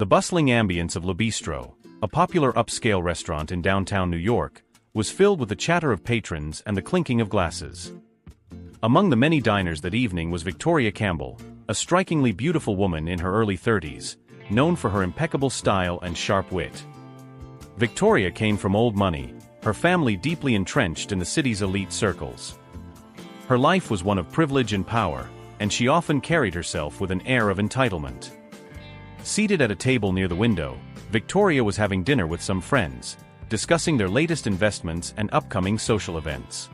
The bustling ambience of Bistro, a popular upscale restaurant in downtown New York, was filled with the chatter of patrons and the clinking of glasses. Among the many diners that evening was Victoria Campbell, a strikingly beautiful woman in her early 30s, known for her impeccable style and sharp wit. Victoria came from old money, her family deeply entrenched in the city's elite circles. Her life was one of privilege and power, and she often carried herself with an air of entitlement. Seated at a table near the window, Victoria was having dinner with some friends, discussing their latest investments and upcoming social events.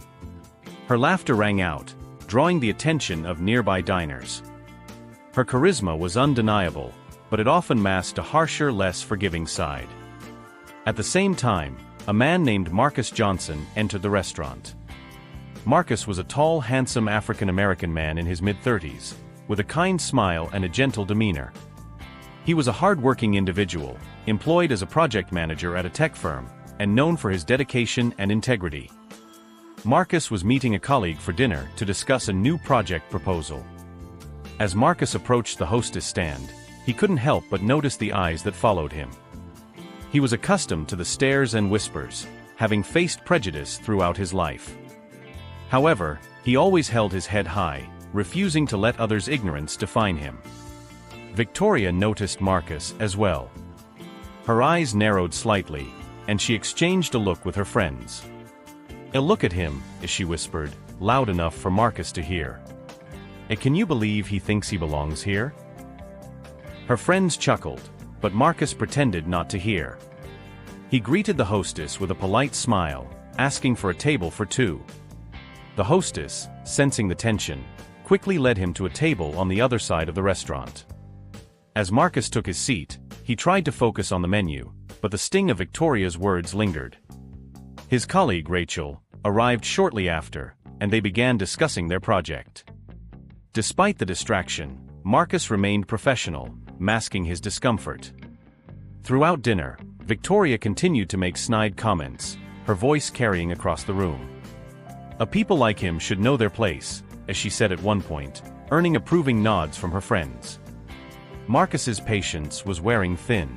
Her laughter rang out, drawing the attention of nearby diners. Her charisma was undeniable, but it often masked a harsher, less forgiving side. At the same time, a man named Marcus Johnson entered the restaurant. Marcus was a tall, handsome African-American man in his mid-30s, with a kind smile and a gentle demeanor. He was a hard-working individual, employed as a project manager at a tech firm, and known for his dedication and integrity. Marcus was meeting a colleague for dinner to discuss a new project proposal. As Marcus approached the hostess stand, he couldn't help but notice the eyes that followed him. He was accustomed to the stares and whispers, having faced prejudice throughout his life. However, he always held his head high, refusing to let others' ignorance define him. Victoria noticed Marcus as well. Her eyes narrowed slightly, and she exchanged a look with her friends. "Look at him," she whispered, loud enough for Marcus to hear. "Can you believe he thinks he belongs here?" Her friends chuckled, but Marcus pretended not to hear. He greeted the hostess with a polite smile, asking for a table for two. The hostess, sensing the tension, quickly led him to a table on the other side of the restaurant. As Marcus took his seat, he tried to focus on the menu, but the sting of Victoria's words lingered. His colleague, Rachel, arrived shortly after, and they began discussing their project. Despite the distraction, Marcus remained professional, masking his discomfort. Throughout dinner, Victoria continued to make snide comments, her voice carrying across the room. "People like him should know their place," as she said at one point, earning approving nods from her friends. Marcus's patience was wearing thin.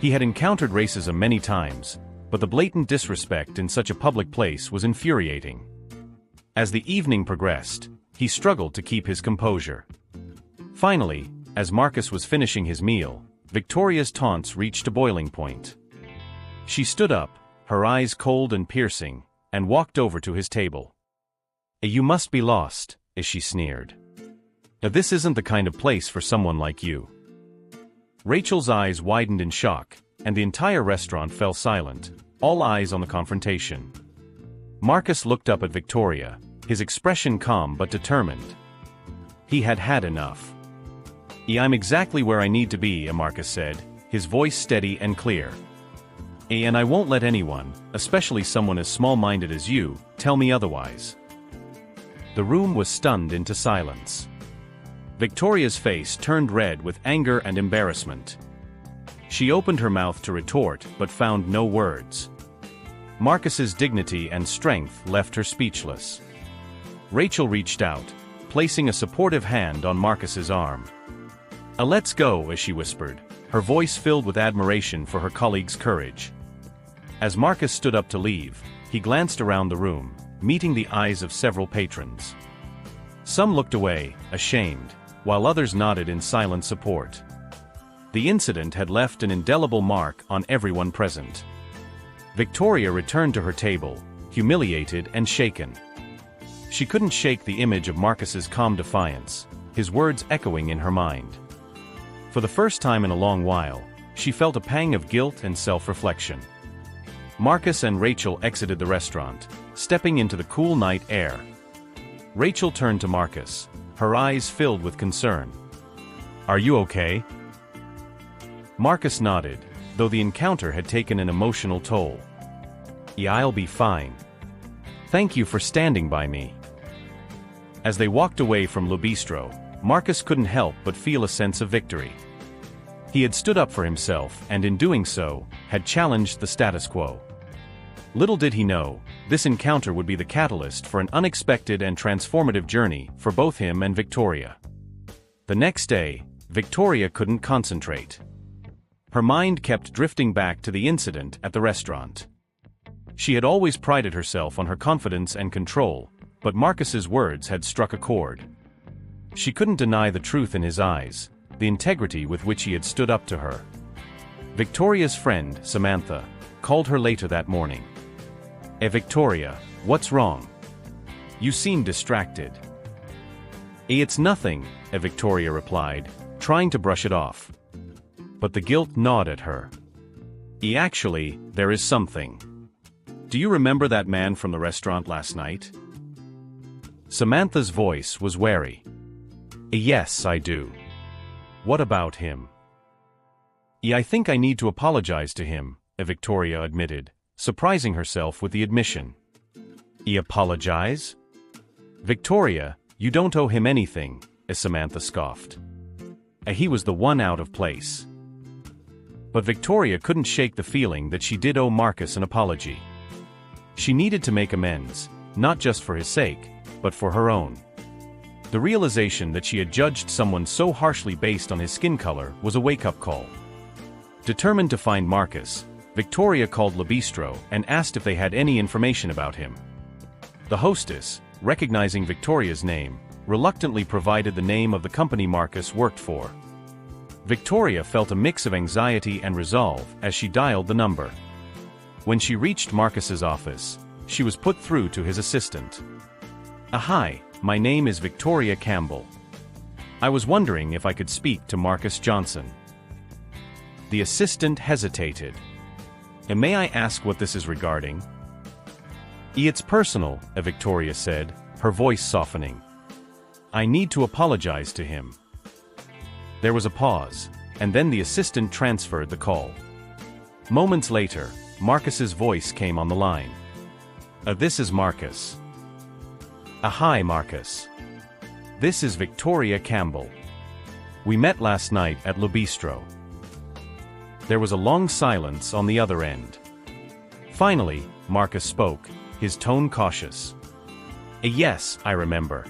He had encountered racism many times, but the blatant disrespect in such a public place was infuriating. As the evening progressed, he struggled to keep his composure. Finally, as Marcus was finishing his meal, Victoria's taunts reached a boiling point. She stood up, her eyes cold and piercing, and walked over to his table. "You must be lost," as she sneered. "This isn't the kind of place for someone like you." Rachel's eyes widened in shock, and the entire restaurant fell silent, all eyes on the confrontation. Marcus looked up at Victoria, his expression calm but determined. He had had enough. "I'm exactly where I need to be," Marcus said, his voice steady and clear. "And I won't let anyone, especially someone as small-minded as you, tell me otherwise." The room was stunned into silence. Victoria's face turned red with anger and embarrassment. She opened her mouth to retort but found no words. Marcus's dignity and strength left her speechless. Rachel reached out, placing a supportive hand on Marcus's arm. "Let's go," as she whispered, her voice filled with admiration for her colleague's courage. As Marcus stood up to leave, he glanced around the room, meeting the eyes of several patrons. Some looked away, ashamed, while others nodded in silent support. The incident had left an indelible mark on everyone present. Victoria returned to her table, humiliated and shaken. She couldn't shake the image of Marcus's calm defiance, his words echoing in her mind. For the first time in a long while, she felt a pang of guilt and self-reflection. Marcus and Rachel exited the restaurant, stepping into the cool night air. Rachel turned to Marcus, her eyes filled with concern. "Are you okay?" Marcus nodded, though the encounter had taken an emotional toll. "Yeah, I'll be fine. Thank you for standing by me." As they walked away from Bistro, Marcus couldn't help but feel a sense of victory. He had stood up for himself and in doing so, had challenged the status quo. Little did he know, this encounter would be the catalyst for an unexpected and transformative journey for both him and Victoria. The next day, Victoria couldn't concentrate. Her mind kept drifting back to the incident at the restaurant. She had always prided herself on her confidence and control, but Marcus's words had struck a chord. She couldn't deny the truth in his eyes, the integrity with which he had stood up to her. Victoria's friend, Samantha, called her later that morning. Victoria, what's wrong? You seem distracted." "It's nothing," Victoria replied, trying to brush it off. But the guilt gnawed at her. Actually, there is something. Do you remember that man from the restaurant last night?" Samantha's voice was wary. "Yes, I do." "What about him?" "I think I need to apologize to him," Victoria admitted, surprising herself with the admission. "Apologize?" "Victoria, you don't owe him anything," Samantha scoffed. He was the one out of place." But Victoria couldn't shake the feeling that she did owe Marcus an apology. She needed to make amends, not just for his sake, but for her own. The realization that she had judged someone so harshly based on his skin color was a wake-up call. Determined to find Marcus, Victoria called Bistro and asked if they had any information about him. The hostess, recognizing Victoria's name, reluctantly provided the name of the company Marcus worked for. Victoria felt a mix of anxiety and resolve as she dialed the number. When she reached Marcus's office, she was put through to his assistant. "Hi, my name is Victoria Campbell. I was wondering if I could speak to Marcus Johnson." The assistant hesitated. "May I ask what this is regarding?" "It's personal," Victoria said, her voice softening. "I need to apologize to him." There was a pause, and then the assistant transferred the call. Moments later, Marcus's voice came on the line. This is Marcus." "Hi, Marcus. This is Victoria Campbell. We met last night at Bistro." There was a long silence on the other end. Finally, Marcus spoke, his tone cautious. "Yes, I remember.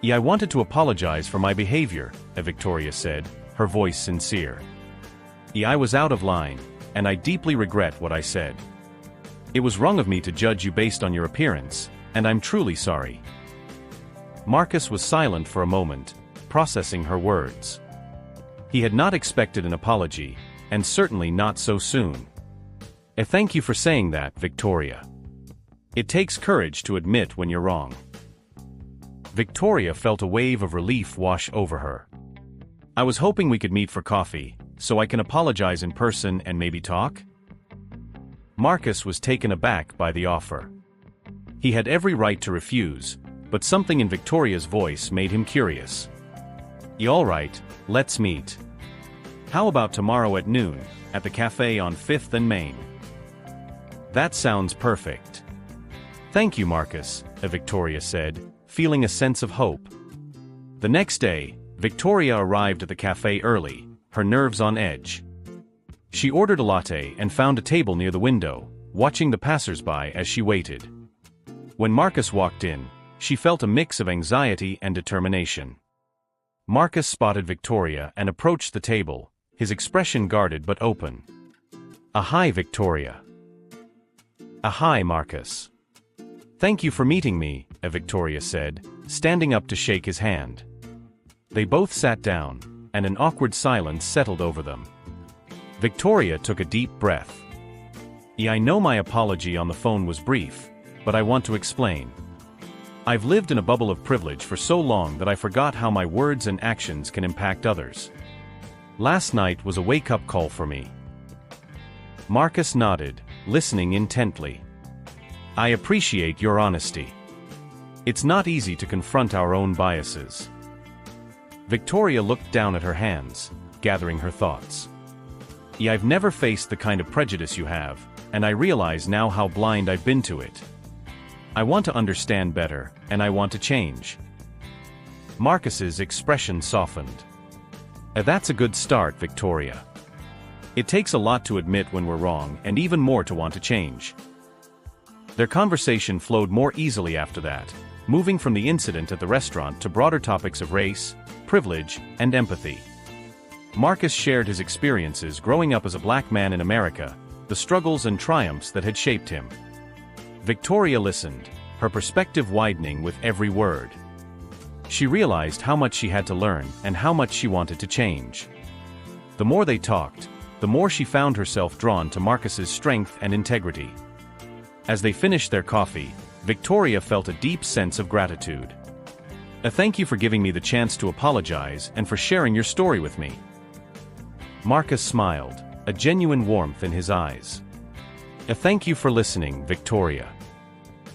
I wanted to apologize for my behavior," Victoria said, her voice sincere. "I was out of line, and I deeply regret what I said. It was wrong of me to judge you based on your appearance, and I'm truly sorry." Marcus was silent for a moment, processing her words. He had not expected an apology, and certainly not so soon. Thank you for saying that, Victoria. It takes courage to admit when you're wrong." Victoria felt a wave of relief wash over her. "I was hoping we could meet for coffee, so I can apologize in person and maybe talk?" Marcus was taken aback by the offer. He had every right to refuse, but something in Victoria's voice made him curious. "All right, let's meet. How about tomorrow at noon, at the cafe on 5th and Main?" "That sounds perfect." "Thank you, Marcus," Victoria said, feeling a sense of hope. The next day, Victoria arrived at the cafe early, her nerves on edge. She ordered a latte and found a table near the window, watching the passers-by as she waited. When Marcus walked in, she felt a mix of anxiety and determination. Marcus spotted Victoria and approached the table, his expression guarded but open. "Hi, Victoria." "Hi, Marcus. Thank you for meeting me," Victoria said, standing up to shake his hand. They both sat down, and an awkward silence settled over them. Victoria took a deep breath. "I know my apology on the phone was brief, but I want to explain. I've lived in a bubble of privilege for so long that I forgot how my words and actions can impact others. Last night was a wake-up call for me." Marcus nodded, listening intently. "I appreciate your honesty. It's not easy to confront our own biases." Victoria looked down at her hands, gathering her thoughts. "I've never faced the kind of prejudice you have, and I realize now how blind I've been to it. I want to understand better, and I want to change." Marcus's expression softened. "That's a good start, Victoria. It takes a lot to admit when we're wrong and even more to want to change." Their conversation flowed more easily after that, moving from the incident at the restaurant to broader topics of race, privilege, and empathy. Marcus shared his experiences growing up as a black man in America, the struggles and triumphs that had shaped him. Victoria listened, her perspective widening with every word. She realized how much she had to learn and how much she wanted to change. The more they talked, the more she found herself drawn to Marcus's strength and integrity. As they finished their coffee, Victoria felt a deep sense of gratitude. Thank you for giving me the chance to apologize and for sharing your story with me. Marcus smiled, a genuine warmth in his eyes. Thank you for listening, Victoria.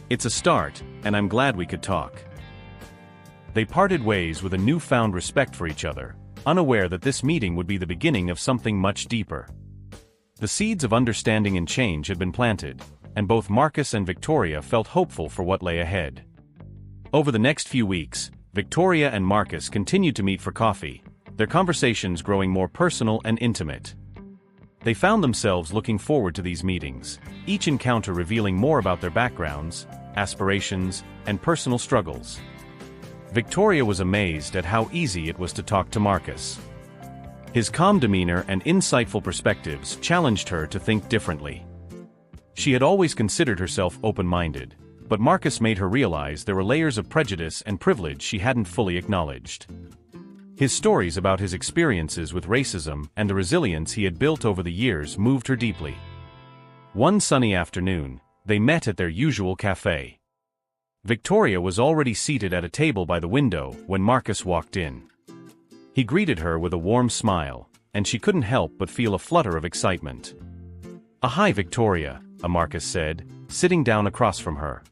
It's a start, and I'm glad we could talk. They parted ways with a newfound respect for each other, unaware that this meeting would be the beginning of something much deeper. The seeds of understanding and change had been planted, and both Marcus and Victoria felt hopeful for what lay ahead. Over the next few weeks, Victoria and Marcus continued to meet for coffee, their conversations growing more personal and intimate. They found themselves looking forward to these meetings, each encounter revealing more about their backgrounds, aspirations, and personal struggles. Victoria was amazed at how easy it was to talk to Marcus. His calm demeanor and insightful perspectives challenged her to think differently. She had always considered herself open-minded, but Marcus made her realize there were layers of prejudice and privilege she hadn't fully acknowledged. His stories about his experiences with racism and the resilience he had built over the years moved her deeply. One sunny afternoon, they met at their usual cafe. Victoria was already seated at a table by the window when Marcus walked in. He greeted her with a warm smile, and she couldn't help but feel a flutter of excitement. "Hi, Victoria," Marcus said, sitting down across from her.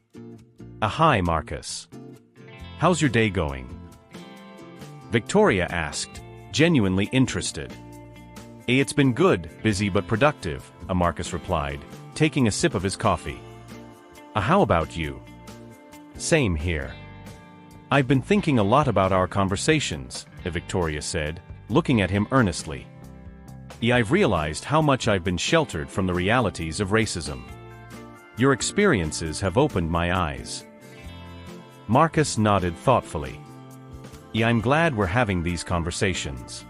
"Hi, Marcus. How's your day going?" Victoria asked, genuinely interested. "It's been good, busy but productive," Marcus replied, taking a sip of his coffee. How about you?" "Same here. I've been thinking a lot about our conversations," Victoria said, looking at him earnestly. "I've realized how much I've been sheltered from the realities of racism. Your experiences have opened my eyes." Marcus nodded thoughtfully. "I'm glad we're having these conversations.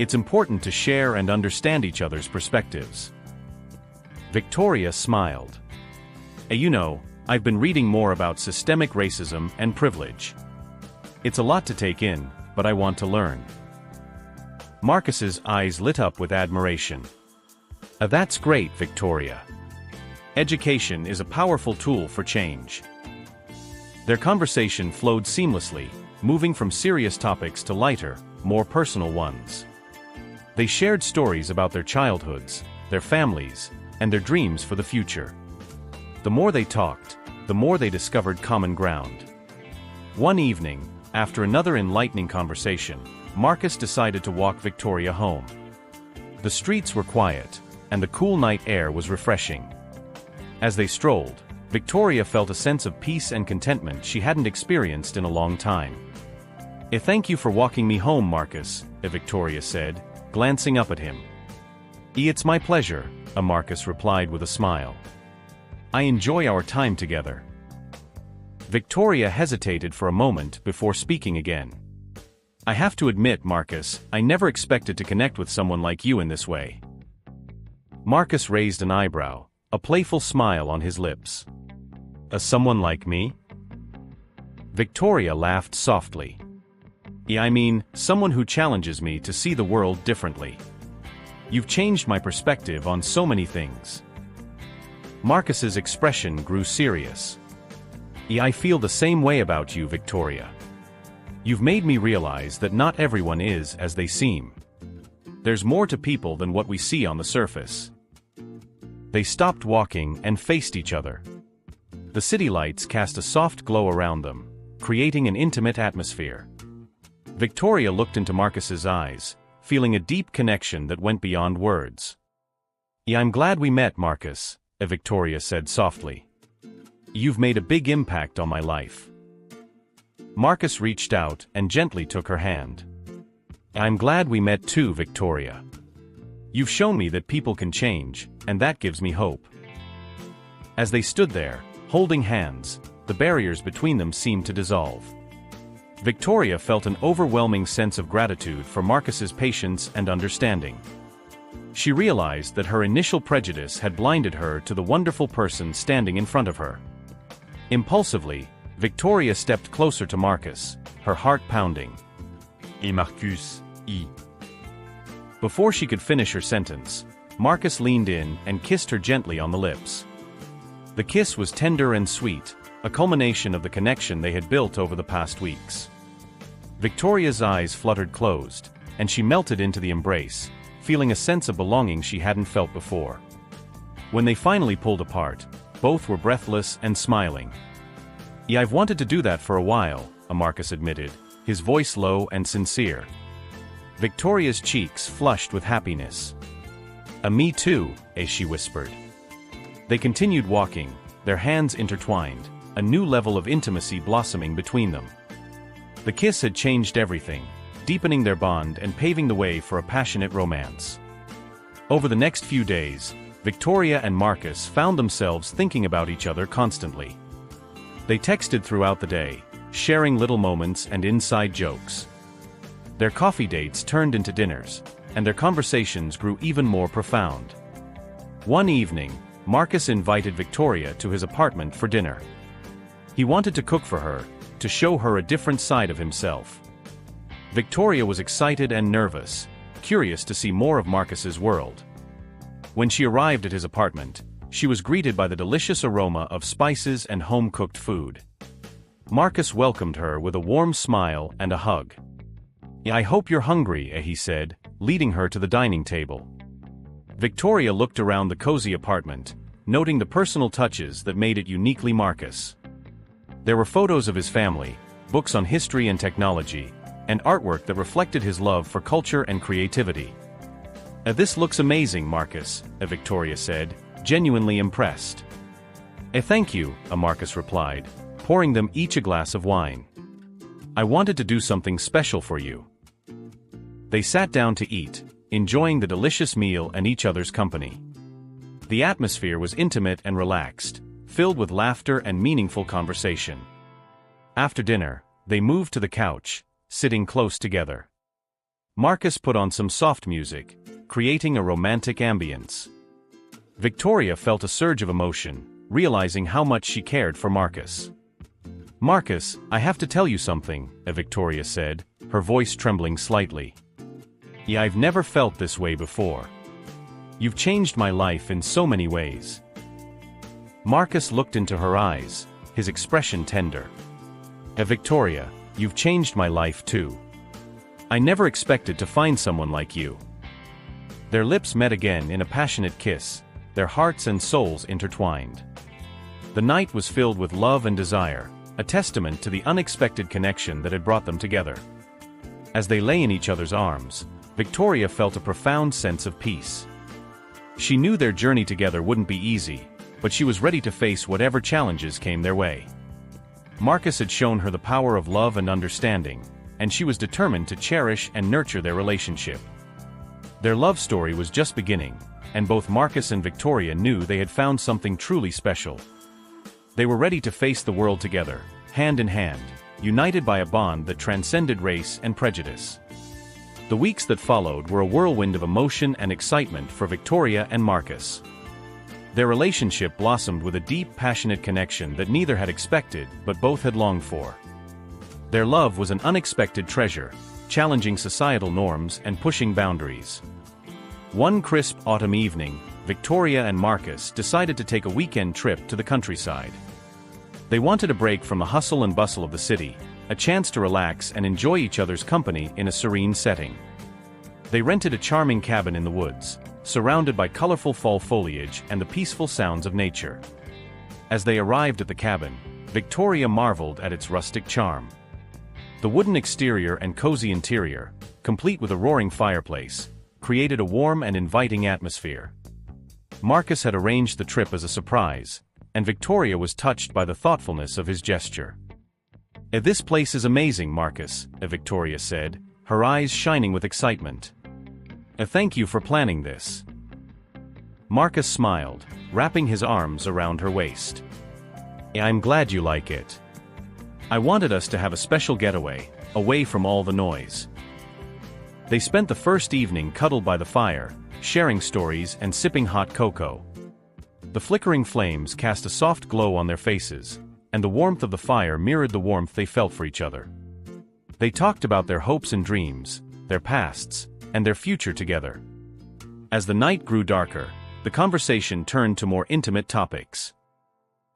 It's important to share and understand each other's perspectives." Victoria smiled. I've been reading more about systemic racism and privilege. It's a lot to take in, but I want to learn." Marcus's eyes lit up with admiration. "That's great, Victoria. Education is a powerful tool for change." Their conversation flowed seamlessly, moving from serious topics to lighter, more personal ones. They shared stories about their childhoods, their families, and their dreams for the future. The more they talked, the more they discovered common ground. One evening, after another enlightening conversation, Marcus decided to walk Victoria home. The streets were quiet, and the cool night air was refreshing. As they strolled, Victoria felt a sense of peace and contentment she hadn't experienced in a long time. "Thank you for walking me home, Marcus," Victoria said, glancing up at him. "It's my pleasure," Marcus replied with a smile. "I enjoy our time together." Victoria hesitated for a moment before speaking again. "I have to admit, Marcus, I never expected to connect with someone like you in this way." Marcus raised an eyebrow, a playful smile on his lips. Someone like me?" Victoria laughed softly. I mean, someone who challenges me to see the world differently. You've changed my perspective on so many things." Marcus's expression grew serious. "I feel the same way about you, Victoria. You've made me realize that not everyone is as they seem. There's more to people than what we see on the surface." They stopped walking and faced each other. The city lights cast a soft glow around them, creating an intimate atmosphere. Victoria looked into Marcus's eyes, feeling a deep connection that went beyond words. "I'm glad we met, Marcus," Victoria said softly. "You've made a big impact on my life." Marcus reached out and gently took her hand. "I'm glad we met too, Victoria. You've shown me that people can change, and that gives me hope." As they stood there, holding hands, the barriers between them seemed to dissolve. Victoria felt an overwhelming sense of gratitude for Marcus's patience and understanding. She realized that her initial prejudice had blinded her to the wonderful person standing in front of her. Impulsively, Victoria stepped closer to Marcus, her heart pounding. Et Marcus, Before she could finish her sentence, Marcus leaned in and kissed her gently on the lips. The kiss was tender and sweet, a culmination of the connection they had built over the past weeks. Victoria's eyes fluttered closed, and she melted into the embrace, feeling a sense of belonging she hadn't felt before. When they finally pulled apart, both were breathless and smiling. "Yeah, I've wanted to do that for a while," Marcus admitted, his voice low and sincere. Victoria's cheeks flushed with happiness. Me too," she whispered. They continued walking, their hands intertwined, a new level of intimacy blossoming between them. The kiss had changed everything, deepening their bond and paving the way for a passionate romance. Over the next few days, Victoria and Marcus found themselves thinking about each other constantly. They texted throughout the day, sharing little moments and inside jokes. Their coffee dates turned into dinners, and their conversations grew even more profound. One evening, Marcus invited Victoria to his apartment for dinner. He wanted to cook for her, to show her a different side of himself. Victoria was excited and nervous, curious to see more of Marcus's world. When she arrived at his apartment, she was greeted by the delicious aroma of spices and home-cooked food. Marcus welcomed her with a warm smile and a hug. "I hope you're hungry," he said, leading her to the dining table. Victoria looked around the cozy apartment, noting the personal touches that made it uniquely Marcus. There were photos of his family, books on history and technology, and artwork that reflected his love for culture and creativity. "This looks amazing, Marcus," Victoria said, genuinely impressed. Thank you," Marcus replied, pouring them each a glass of wine. "I wanted to do something special for you." They sat down to eat, enjoying the delicious meal and each other's company. The atmosphere was intimate and relaxed, filled with laughter and meaningful conversation. After dinner, they moved to the couch, sitting close together. Marcus put on some soft music, creating a romantic ambience. Victoria felt a surge of emotion, realizing how much she cared for Marcus. "Marcus, I have to tell you something," Victoria said, her voice trembling slightly. "Yeah, I've never felt this way before. You've changed my life in so many ways." Marcus looked into her eyes, his expression tender. "Victoria, you've changed my life too. I never expected to find someone like you." Their lips met again in a passionate kiss, their hearts and souls intertwined. The night was filled with love and desire, a testament to the unexpected connection that had brought them together. As they lay in each other's arms, Victoria felt a profound sense of peace. She knew their journey together wouldn't be easy, but she was ready to face whatever challenges came their way. Marcus had shown her the power of love and understanding, and she was determined to cherish and nurture their relationship. Their love story was just beginning, and both Marcus and Victoria knew they had found something truly special. They were ready to face the world together, hand in hand, united by a bond that transcended race and prejudice. The weeks that followed were a whirlwind of emotion and excitement for Victoria and Marcus. Their relationship blossomed with a deep, passionate connection that neither had expected but both had longed for. Their love was an unexpected treasure, challenging societal norms and pushing boundaries. One crisp autumn evening, Victoria and Marcus decided to take a weekend trip to the countryside. They wanted a break from the hustle and bustle of the city, a chance to relax and enjoy each other's company in a serene setting. They rented a charming cabin in the woods, surrounded by colorful fall foliage and the peaceful sounds of nature. As they arrived at the cabin, Victoria marveled at its rustic charm. The wooden exterior and cozy interior, complete with a roaring fireplace, created a warm and inviting atmosphere. Marcus had arranged the trip as a surprise, and Victoria was touched by the thoughtfulness of his gesture. "This place is amazing, Marcus," Victoria said, her eyes shining with excitement. "Thank you for planning this." Marcus smiled, wrapping his arms around her waist. "I'm glad you like it. I wanted us to have a special getaway, away from all the noise. They spent the first evening cuddled by the fire, sharing stories and sipping hot cocoa. The flickering flames cast a soft glow on their faces, and the warmth of the fire mirrored the warmth they felt for each other. They talked about their hopes and dreams, their pasts, and their future together. As the night grew darker, the conversation turned to more intimate topics.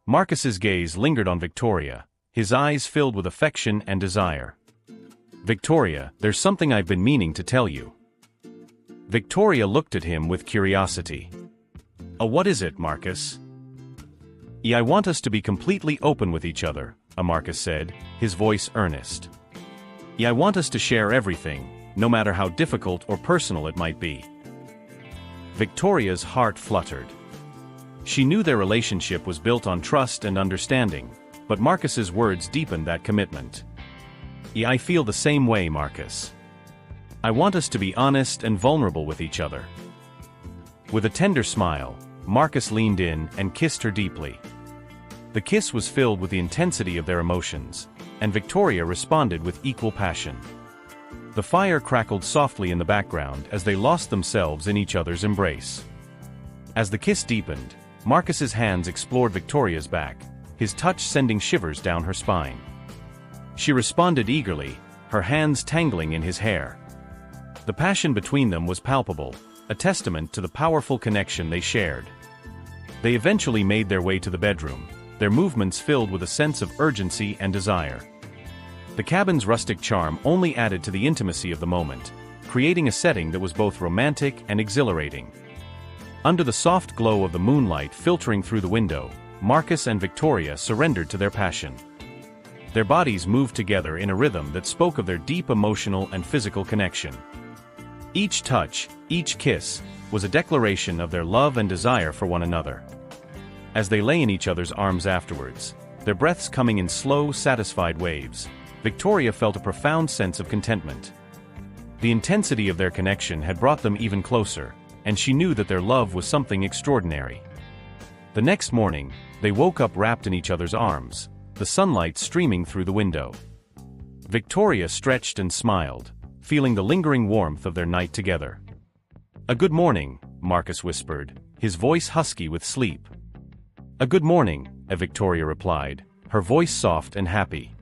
Marcus's gaze lingered on Victoria, his eyes filled with affection and desire. "Victoria, there's something I've been meaning to tell you." Victoria looked at him with curiosity. What is it, Marcus?" "I want us to be completely open with each other," Marcus said, his voice earnest. "I want us to share everything, no matter how difficult or personal it might be." Victoria's heart fluttered. She knew their relationship was built on trust and understanding, but Marcus's words deepened that commitment. "I feel the same way, Marcus. I want us to be honest and vulnerable with each other." With a tender smile, Marcus leaned in and kissed her deeply. The kiss was filled with the intensity of their emotions, and Victoria responded with equal passion. The fire crackled softly in the background as they lost themselves in each other's embrace. As the kiss deepened, Marcus's hands explored Victoria's back, his touch sending shivers down her spine. She responded eagerly, her hands tangling in his hair. The passion between them was palpable, a testament to the powerful connection they shared. They eventually made their way to the bedroom, their movements filled with a sense of urgency and desire. The cabin's rustic charm only added to the intimacy of the moment, creating a setting that was both romantic and exhilarating. Under the soft glow of the moonlight filtering through the window, Marcus and Victoria surrendered to their passion. Their bodies moved together in a rhythm that spoke of their deep emotional and physical connection. Each touch, each kiss, was a declaration of their love and desire for one another. As they lay in each other's arms afterwards, their breaths coming in slow, satisfied waves, Victoria felt a profound sense of contentment. The intensity of their connection had brought them even closer, and she knew that their love was something extraordinary. The next morning, they woke up wrapped in each other's arms, the sunlight streaming through the window. Victoria stretched and smiled, feeling the lingering warmth of their night together. "A good morning," Marcus whispered, his voice husky with sleep. "A good morning," Victoria replied, her voice soft and happy.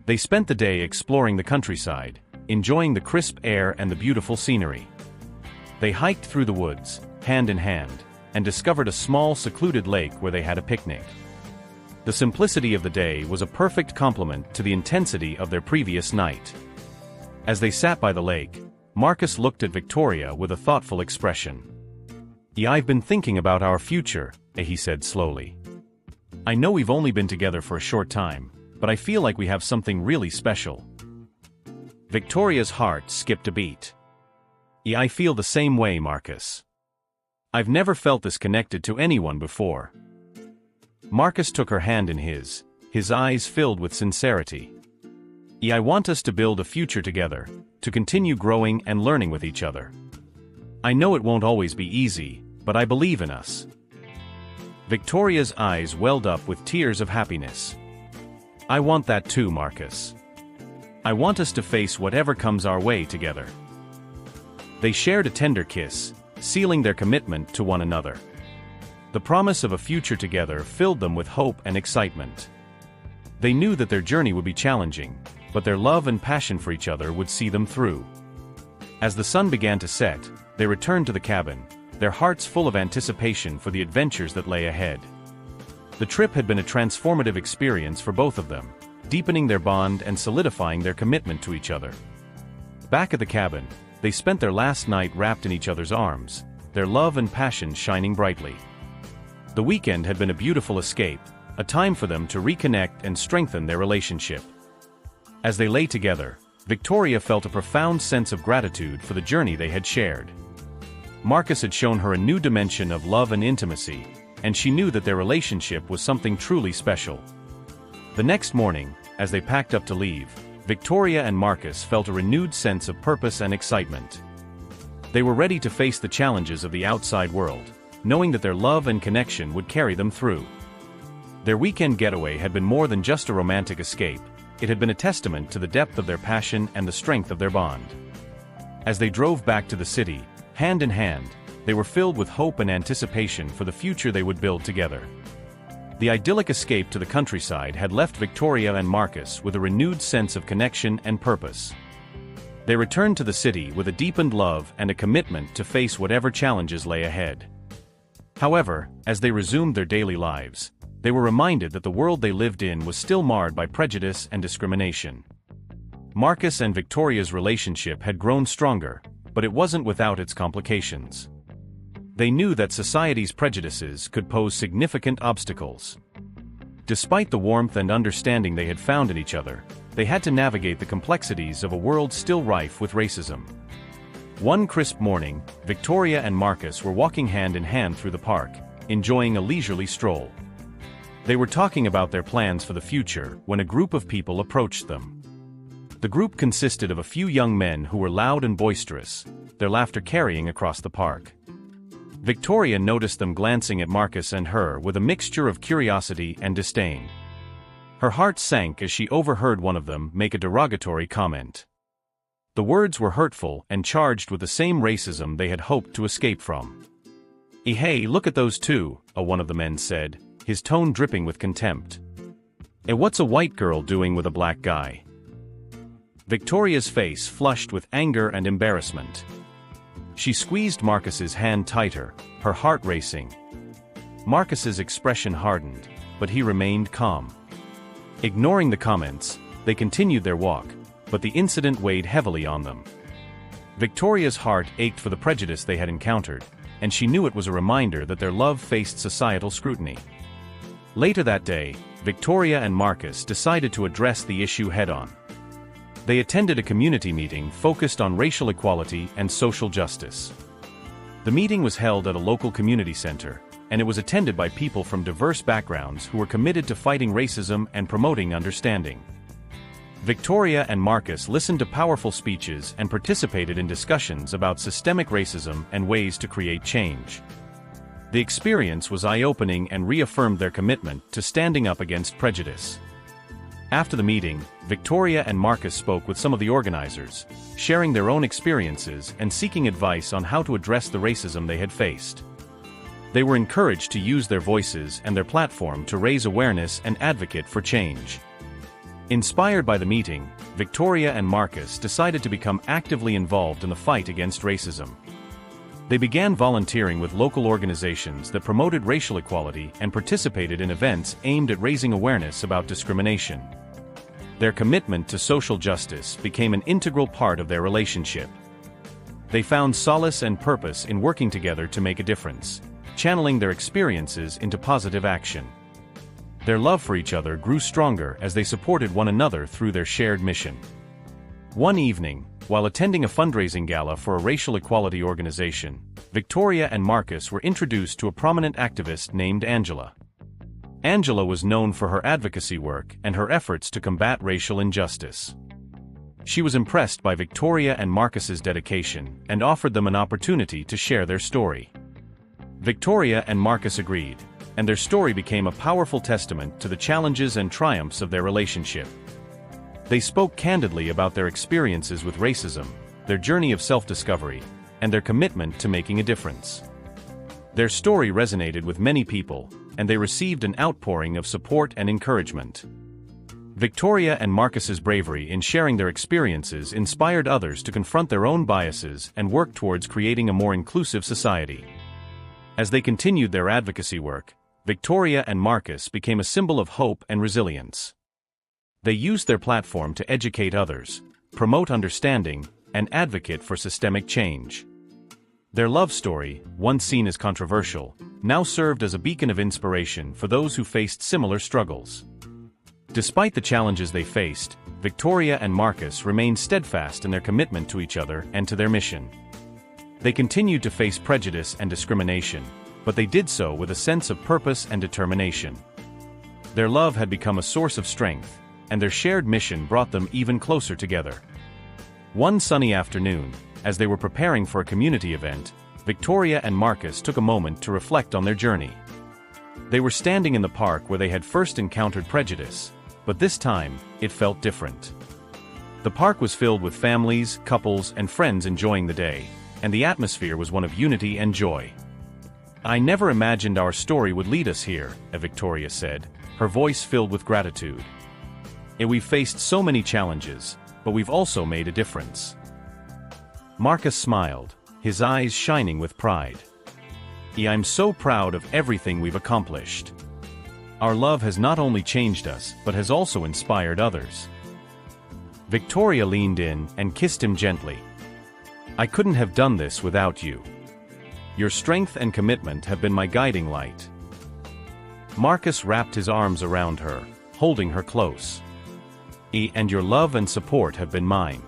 They spent the day exploring the countryside, enjoying the crisp air and the beautiful scenery. They hiked through the woods, hand in hand, and discovered a small secluded lake where they had a picnic. The simplicity of the day was a perfect complement to the intensity of their previous night. As they sat by the lake, Marcus looked at Victoria with a thoughtful expression. "I've been thinking about our future," he said slowly. "I know we've only been together for a short time, but I feel like we have something really special." Victoria's heart skipped a beat. "I feel the same way, Marcus. I've never felt this connected to anyone before." Marcus took her hand in his eyes filled with sincerity. "I want us to build a future together, to continue growing and learning with each other. I know it won't always be easy, but I believe in us." Victoria's eyes welled up with tears of happiness. "I want that too, Marcus. I want us to face whatever comes our way together." They shared a tender kiss, sealing their commitment to one another. The promise of a future together filled them with hope and excitement. They knew that their journey would be challenging, but their love and passion for each other would see them through. As the sun began to set, they returned to the cabin, their hearts full of anticipation for the adventures that lay ahead. The trip had been a transformative experience for both of them, deepening their bond and solidifying their commitment to each other. Back at the cabin, they spent their last night wrapped in each other's arms, their love and passion shining brightly. The weekend had been a beautiful escape, a time for them to reconnect and strengthen their relationship. As they lay together, Victoria felt a profound sense of gratitude for the journey they had shared. Marcus had shown her a new dimension of love and intimacy, and she knew that their relationship was something truly special. The next morning, as they packed up to leave, Victoria and Marcus felt a renewed sense of purpose and excitement. They were ready to face the challenges of the outside world, knowing that their love and connection would carry them through. Their weekend getaway had been more than just a romantic escape, it had been a testament to the depth of their passion and the strength of their bond. As they drove back to the city, hand in hand, they were filled with hope and anticipation for the future they would build together. The idyllic escape to the countryside had left Victoria and Marcus with a renewed sense of connection and purpose. They returned to the city with a deepened love and a commitment to face whatever challenges lay ahead. However, as they resumed their daily lives, they were reminded that the world they lived in was still marred by prejudice and discrimination. Marcus and Victoria's relationship had grown stronger, but it wasn't without its complications. They knew that society's prejudices could pose significant obstacles. Despite the warmth and understanding they had found in each other, they had to navigate the complexities of a world still rife with racism. One crisp morning, Victoria and Marcus were walking hand in hand through the park, enjoying a leisurely stroll. They were talking about their plans for the future when a group of people approached them. The group consisted of a few young men who were loud and boisterous, their laughter carrying across the park. Victoria noticed them glancing at Marcus and her with a mixture of curiosity and disdain. Her heart sank as she overheard one of them make a derogatory comment. The words were hurtful and charged with the same racism they had hoped to escape from. "Hey, look at those two," one of the men said, his tone dripping with contempt. What's a white girl doing with a black guy?" Victoria's face flushed with anger and embarrassment. She squeezed Marcus's hand tighter, her heart racing. Marcus's expression hardened, but he remained calm. Ignoring the comments, they continued their walk, but the incident weighed heavily on them. Victoria's heart ached for the prejudice they had encountered, and she knew it was a reminder that their love faced societal scrutiny. Later that day, Victoria and Marcus decided to address the issue head-on. They attended a community meeting focused on racial equality and social justice. The meeting was held at a local community center, and it was attended by people from diverse backgrounds who were committed to fighting racism and promoting understanding. Victoria and Marcus listened to powerful speeches and participated in discussions about systemic racism and ways to create change. The experience was eye-opening and reaffirmed their commitment to standing up against prejudice. After the meeting, Victoria and Marcus spoke with some of the organizers, sharing their own experiences and seeking advice on how to address the racism they had faced. They were encouraged to use their voices and their platform to raise awareness and advocate for change. Inspired by the meeting, Victoria and Marcus decided to become actively involved in the fight against racism. They began volunteering with local organizations that promoted racial equality and participated in events aimed at raising awareness about discrimination. Their commitment to social justice became an integral part of their relationship. They found solace and purpose in working together to make a difference, channeling their experiences into positive action. Their love for each other grew stronger as they supported one another through their shared mission. One evening, while attending a fundraising gala for a racial equality organization, Victoria and Marcus were introduced to a prominent activist named Angela. Angela was known for her advocacy work and her efforts to combat racial injustice. She was impressed by Victoria and Marcus's dedication and offered them an opportunity to share their story. Victoria and Marcus agreed, and their story became a powerful testament to the challenges and triumphs of their relationship. They spoke candidly about their experiences with racism, their journey of self-discovery, and their commitment to making a difference. Their story resonated with many people, and they received an outpouring of support and encouragement. Victoria and Marcus's bravery in sharing their experiences inspired others to confront their own biases and work towards creating a more inclusive society. As they continued their advocacy work, Victoria and Marcus became a symbol of hope and resilience. They used their platform to educate others, promote understanding, and advocate for systemic change. Their love story, once seen as controversial, now served as a beacon of inspiration for those who faced similar struggles. Despite the challenges they faced, Victoria and Marcus remained steadfast in their commitment to each other and to their mission. They continued to face prejudice and discrimination, but they did so with a sense of purpose and determination. Their love had become a source of strength, and their shared mission brought them even closer together. One sunny afternoon, as they were preparing for a community event, Victoria and Marcus took a moment to reflect on their journey. They were standing in the park where they had first encountered prejudice, But this time, it felt different. The park was filled with families, couples, and friends enjoying the day, and the atmosphere was one of unity and joy. "I never imagined our story would lead us here," Victoria said, her voice filled with gratitude. "We've faced so many challenges, but we've also made a difference." Marcus smiled, his eyes shining with pride. "I'm so proud of everything we've accomplished. Our love has not only changed us, but has also inspired others." Victoria leaned in and kissed him gently. "I couldn't have done this without you. Your strength and commitment have been my guiding light." Marcus wrapped his arms around her, holding her close. "And your love and support have been mine.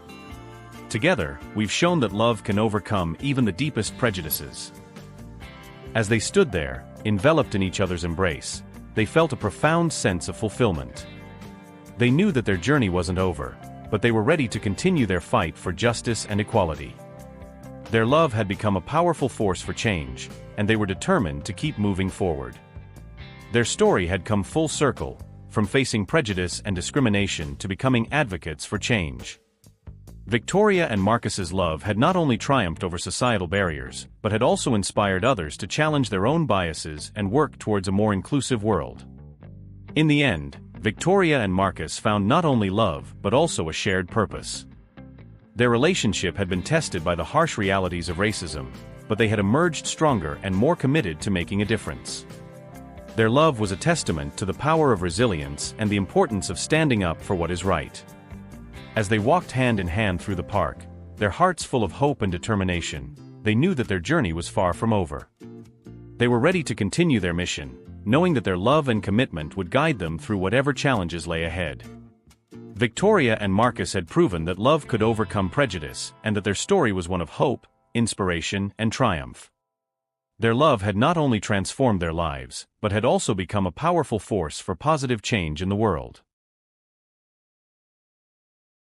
Together, we've shown that love can overcome even the deepest prejudices." As they stood there, enveloped in each other's embrace, they felt a profound sense of fulfillment. They knew that their journey wasn't over, but they were ready to continue their fight for justice and equality. Their love had become a powerful force for change, and they were determined to keep moving forward. Their story had come full circle, from facing prejudice and discrimination to becoming advocates for change. Victoria and Marcus's love had not only triumphed over societal barriers, but had also inspired others to challenge their own biases and work towards a more inclusive world. In the end, Victoria and Marcus found not only love but also a shared purpose. Their relationship had been tested by the harsh realities of racism, but they had emerged stronger and more committed to making a difference. Their love was a testament to the power of resilience and the importance of standing up for what is right. As they walked hand in hand through the park, their hearts full of hope and determination, they knew that their journey was far from over. They were ready to continue their mission, knowing that their love and commitment would guide them through whatever challenges lay ahead. Victoria and Marcus had proven that love could overcome prejudice and that their story was one of hope, inspiration, and triumph. Their love had not only transformed their lives, but had also become a powerful force for positive change in the world.